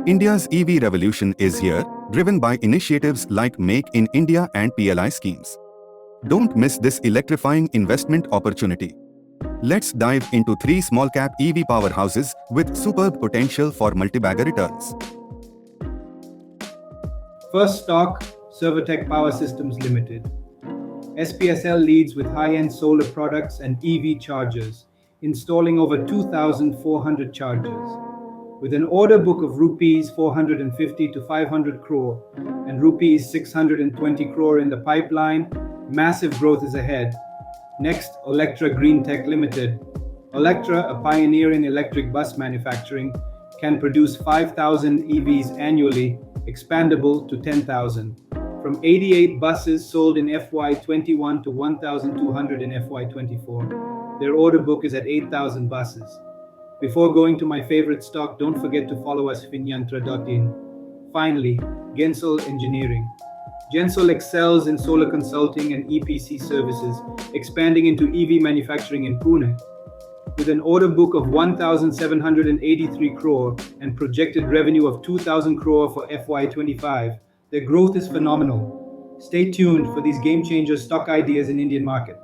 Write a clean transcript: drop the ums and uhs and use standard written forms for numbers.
India's EV revolution is here, driven by initiatives like Make in India and PLI schemes. Don't miss this electrifying investment opportunity. Let's dive into 3 small-cap EV powerhouses with superb potential for multi-bagger returns. First stock, Servotech Power Systems Limited. SPSL leads with high-end solar products and EV chargers, installing over 2,400 chargers. With an order book of rupees 450 to 500 crore and rupees 620 crore in the pipeline, massive growth is ahead. Next, Olectra Greentech Limited. Olectra, a pioneer in electric bus manufacturing, can produce 5,000 EVs annually, expandable to 10,000. From 88 buses sold in FY21 to 1,200 in FY24, their order book is at 8,000 buses. Before going to my favorite stock, don't forget to follow us finyantra.in. Finally, Gensol Engineering. Gensol excels in solar consulting and EPC services, expanding into EV manufacturing in Pune. With an order book of 1,783 crore and projected revenue of 2,000 crore for FY25, their growth is phenomenal. Stay tuned for these game-changer stock ideas in Indian market.